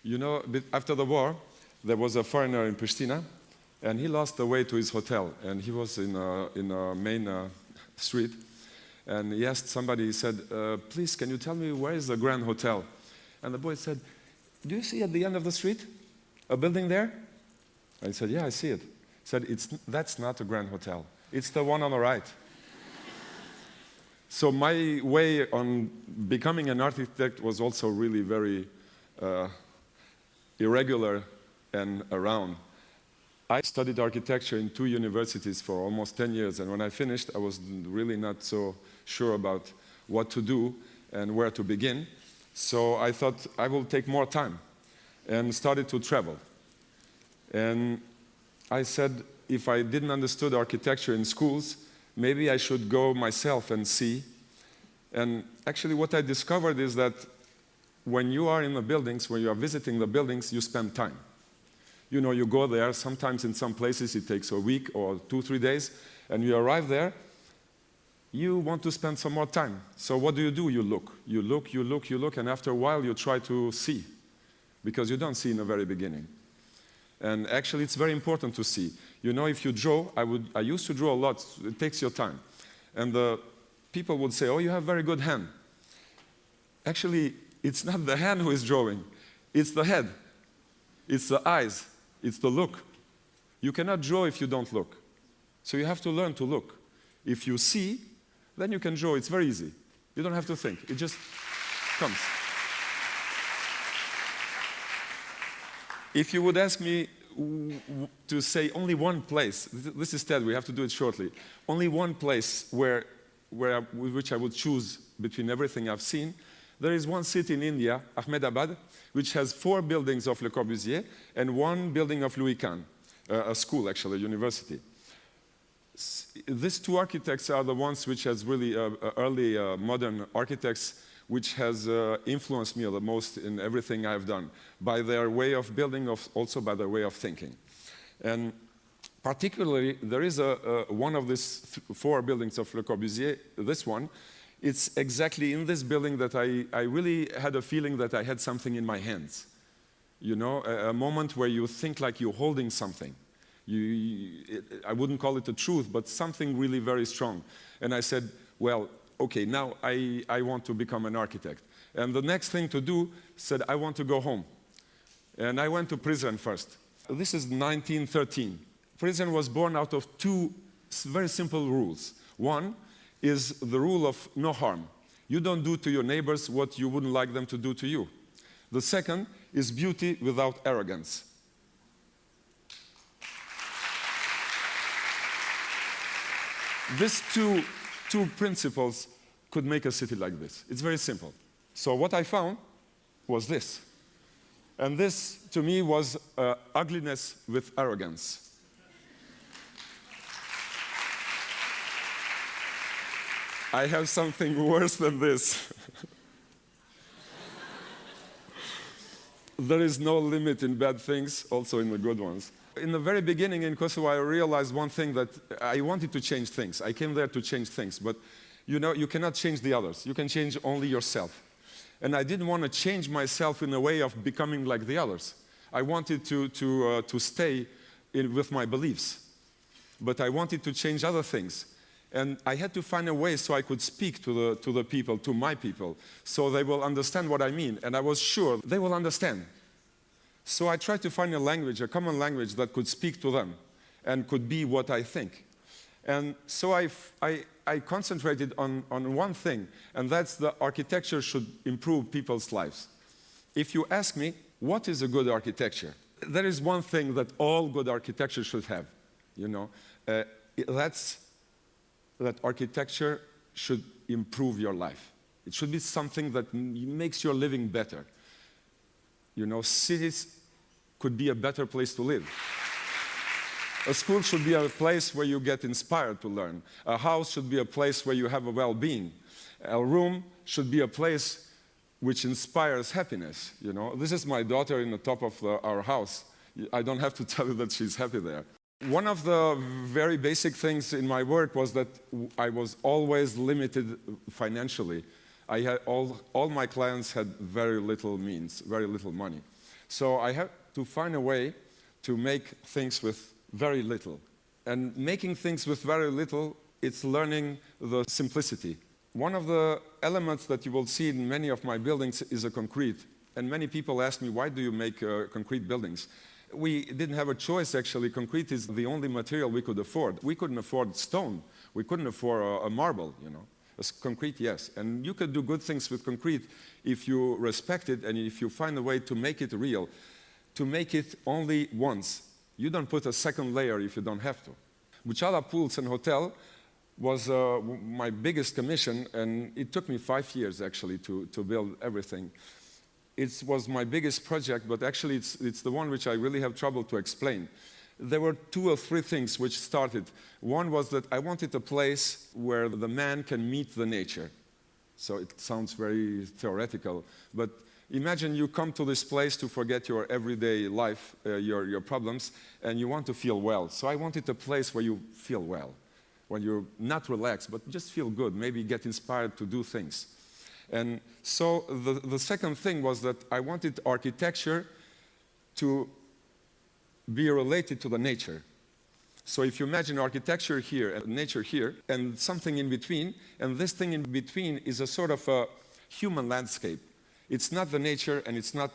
You know, after the war, there was a foreigner in Prishtina, and he lost the way to his hotel, and he was in a main street, and he asked somebody, he said, please, can you tell me where is the Grand Hotel? And the boy said, do you see at the end of the street a building there? And he said, yeah, I see it. He said, that's not a Grand Hotel. It's the one on the right. So my way on becoming an architect was also really very irregular and around. I studied architecture in 2 universities for almost 10 years, and when I finished, I was really not so sure about what to do and where to begin. So I thought I will take more time and started to travel. And I said, if I didn't understand architecture in schools, maybe I should go myself and see. And actually what I discovered is that when you are in the buildings, when you are visiting the buildings, you spend time. You know, you go there, sometimes in some places it takes a week or 2-3 days, and you arrive there, you want to spend some more time. So what do? You look. You look, you look, you look, and after a while you try to see, because you don't see in the very beginning. And actually it's very important to see. You know, if you draw, I used to draw a lot, it takes your time. And the people would say, oh, you have very good hand. Actually, it's not the hand who is drawing, it's the head, it's the eyes, it's the look. You cannot draw if you don't look. So you have to learn to look. If you see, then you can draw. It's very easy. You don't have to think. It just comes. If you would ask me to say only one place, this is TED, we have to do it shortly, only one place which I would choose between everything I've seen, there is one city in India, Ahmedabad, which has 4 buildings of Le Corbusier and 1 building of Louis Kahn, a school actually, a university. These 2 architects are the ones which has really early modern architects which has influenced me the most in everything I've done, by their way of building, also by their way of thinking. And particularly, there is one of these 4 buildings of Le Corbusier, this one. It's exactly in this building that I really had a feeling that I had something in my hands. You know, a moment where you think like you're holding something. I wouldn't call it a truth, but something really very strong. And I said, well, okay, now I want to become an architect. And the next thing to do, said, I want to go home. And I went to prison first. This is 1913. Prison was born out of 2 very simple rules. One is the rule of no harm. You don't do to your neighbors what you wouldn't like them to do to you. The second is beauty without arrogance. These two principles could make a city like this. It's very simple. So what I found was this. And this, to me, was ugliness with arrogance. I have something worse than this. There is no limit in bad things, also in the good ones. In the very beginning in Kosovo, I realized one thing, that I wanted to change things. I came there to change things, but you know, you cannot change the others. You can change only yourself. And I didn't want to change myself in a way of becoming like the others. I wanted to stay with my beliefs, but I wanted to change other things. And I had to find a way so I could speak to the people, to my people, so they will understand what I mean. And I was sure they will understand. So I tried to find a language, a common language that could speak to them and could be what I think. And so I concentrated on one thing, and that's the architecture should improve people's lives. If you ask me, what is a good architecture? There is one thing that all good architecture should have, you know. That's that architecture should improve your life. It should be something that makes your living better. You know, cities could be a better place to live. A school should be a place where you get inspired to learn. A house should be a place where you have a well-being. A room should be a place which inspires happiness. You know, this is my daughter in the top of our house. I don't have to tell you that she's happy there. One of the very basic things in my work was that I was always limited financially. I had all my clients had very little means, very little money. So I had to find a way to make things with very little. And making things with very little, it's learning the simplicity. One of the elements that you will see in many of my buildings is a concrete. And many people ask me, why do you make concrete buildings? We didn't have a choice, actually. Concrete is the only material we could afford. We couldn't afford stone. We couldn't afford a marble, you know. Concrete, yes. And you could do good things with concrete if you respect it and if you find a way to make it real, to make it only once. You don't put a second layer if you don't have to. Buchala Pools and Hotel was my biggest commission, and it took me 5 years, actually, to build everything. It was my biggest project, but actually it's the one which I really have trouble to explain. There were 2 or 3 things which started. One was that I wanted a place where the man can meet the nature. So it sounds very theoretical, but imagine you come to this place to forget your everyday life, your problems, and you want to feel well. So I wanted a place where you feel well, when you're not relaxed, but just feel good, maybe get inspired to do things. And so the second thing was that I wanted architecture to be related to the nature. So if you imagine architecture here and nature here and something in between, and this thing in between is a sort of a human landscape. It's not the nature and it's not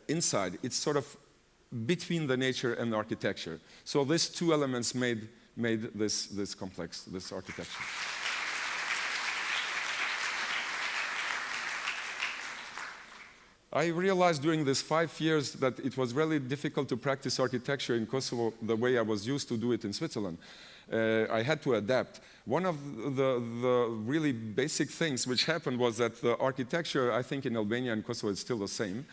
inside. It's sort of between the nature and the architecture. So these 2 elements made this complex, this architecture. I realized during these 5 years that it was really difficult to practice architecture in Kosovo the way I was used to do it in Switzerland. I had to adapt. One of the really basic things which happened was that the architecture, I think in Albania and Kosovo, is still the same.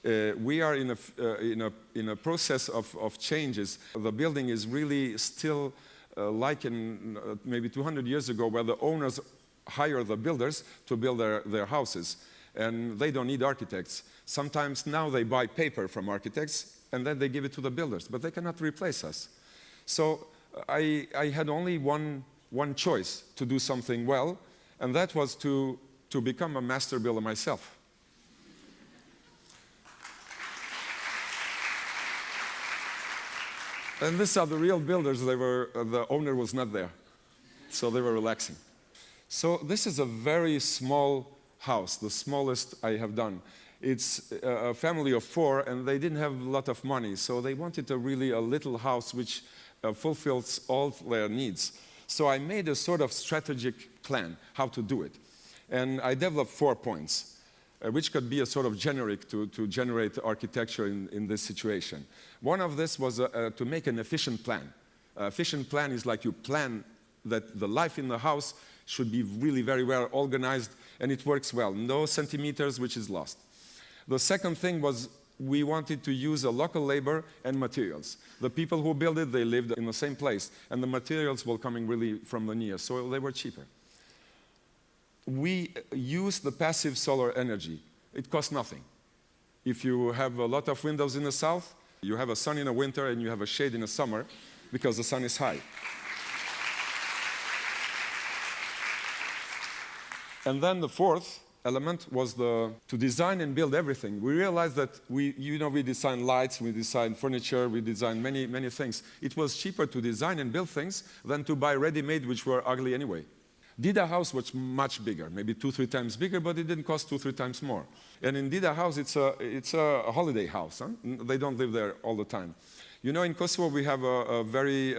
We are in a process of changes. The building is really still like in maybe 200 years ago, where the owners hire the builders to build their houses. And they don't need architects. Sometimes now they buy paper from architects, and then they give it to the builders, but they cannot replace us. So I had only one choice to do something well, and that was to become a master builder myself. And these are the real builders. The owner was not there, so they were relaxing. So this is a very small house, the smallest I have done. It's a family of 4, and they didn't have a lot of money, so they wanted a little house which fulfills all their needs. So I made a sort of strategic plan how to do it. And I developed 4 points, which could be a sort of generic to generate architecture in this situation. One of this was to make an efficient plan. Efficient plan is like you plan that the life in the house should be really very well organized, and it works well. No centimeters which is lost. The second thing was we wanted to use a local labor and materials. The people who built it, they lived in the same place, and the materials were coming really from the near, so they were cheaper. We used the passive solar energy. It cost nothing. If you have a lot of windows in the south, you have a sun in the winter and you have a shade in the summer because the sun is high. And then the 4th element was to design and build everything. We realized that we design lights, we design furniture, we design many things. It was cheaper to design and build things than to buy ready-made, which were ugly anyway. Dida House was much bigger, maybe 2-3 times bigger, but it didn't cost 2-3 times more. And in Dida House, it's a holiday house. Huh? They don't live there all the time. You know, in Kosovo, we have a very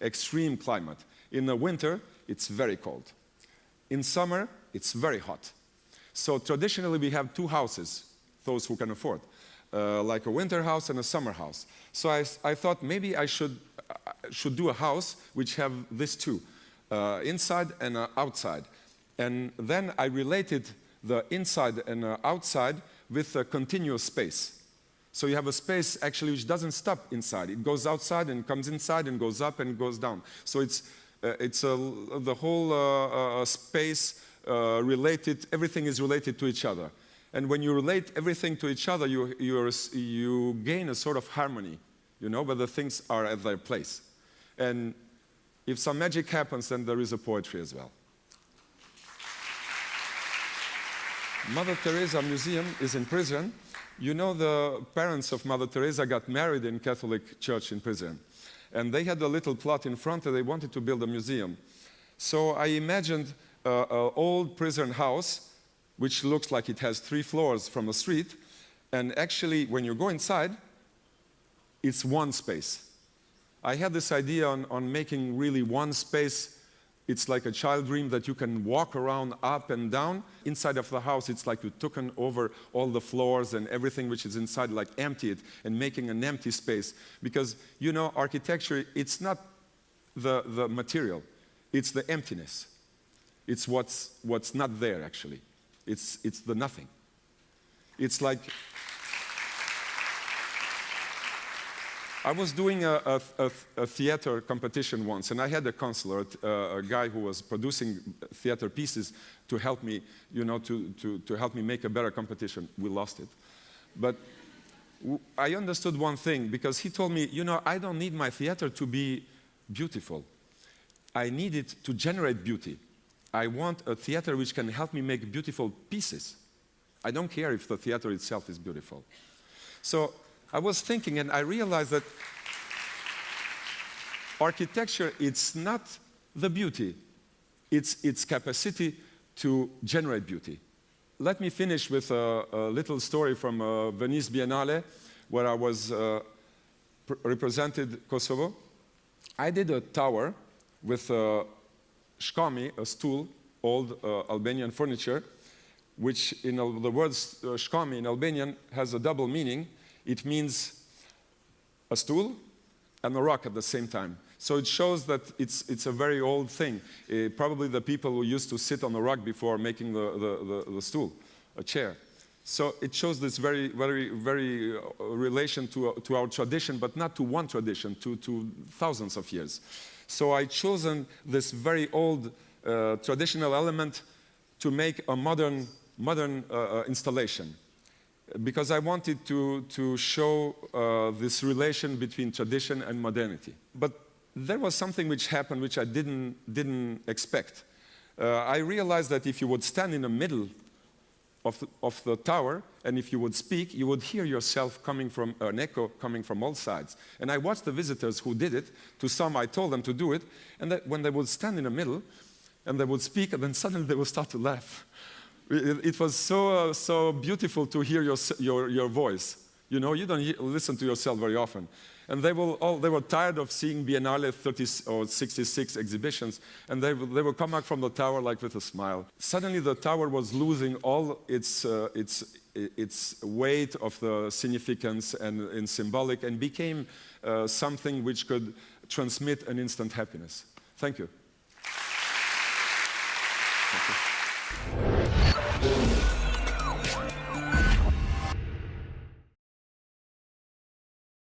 extreme climate. In the winter, it's very cold. In summer, it's very hot. So traditionally, we have 2 houses, those who can afford, like a winter house and a summer house. So I thought maybe I should do a house which have these 2, inside and outside. And then I related the inside and outside with a continuous space. So you have a space actually which doesn't stop inside. It goes outside and comes inside and goes up and goes down. So it's the whole space related, everything is related to each other. And when you relate everything to each other, you gain a sort of harmony, you know, where the things are at their place. And if some magic happens, then there is a poetry as well. Mother Teresa Museum is in prison, You know, the parents of Mother Teresa got married in Catholic church in prison. And they had a little plot in front and they wanted to build a museum. So I imagined an old prison house, which looks like it has 3 floors from the street. And actually, when you go inside, it's one space. I had this idea on making really one space. It's like a child dream that you can walk around up and down. Inside of the house, it's like you've taken over all the floors and everything which is inside, like empty it and making an empty space. Because, you know, architecture, it's not the material. It's the emptiness. It's what's not there, actually. It's the nothing. It's like... I was doing a theater competition once, and I had a counselor, a guy who was producing theater pieces to help me, you know, to help me make a better competition. We lost it. But I understood one thing, because he told me, you know, I don't need my theater to be beautiful. I need it to generate beauty. I want a theater which can help me make beautiful pieces. I don't care if the theater itself is beautiful. So I was thinking, and I realized that architecture, it's not the beauty. It's its capacity to generate beauty. Let me finish with a little story from Venice Biennale, where I was represented Kosovo. I did a tower with shkomi, a stool, old Albanian furniture, which in the word shkomi in Albanian has a double meaning. It means a stool and a rock at the same time. So it shows that it's a very old thing. Probably the people who used to sit on the rock before making the stool, a chair. So it shows this very relation to our tradition, but not to one tradition, to thousands of years. So I chosen this very old traditional element to make a modern installation, because I wanted to show this relation between tradition and modernity. But there was something which happened which I didn't expect. I realized that if you would stand in the middle of the tower, and if you would speak, you would hear yourself coming from an echo coming from all sides. And I watched the visitors who did it. To some, I told them to do it, and that when they would stand in the middle, and they would speak, and then suddenly they would start to laugh. It was so beautiful to hear your voice. You know, you don't listen to yourself very often. And they were tired of seeing Biennale 30 or 66 exhibitions, and they would come back from the tower like with a smile. Suddenly the tower was losing all its weight of the significance and symbolic, and became something which could transmit an instant happiness. Thank you. Thank you.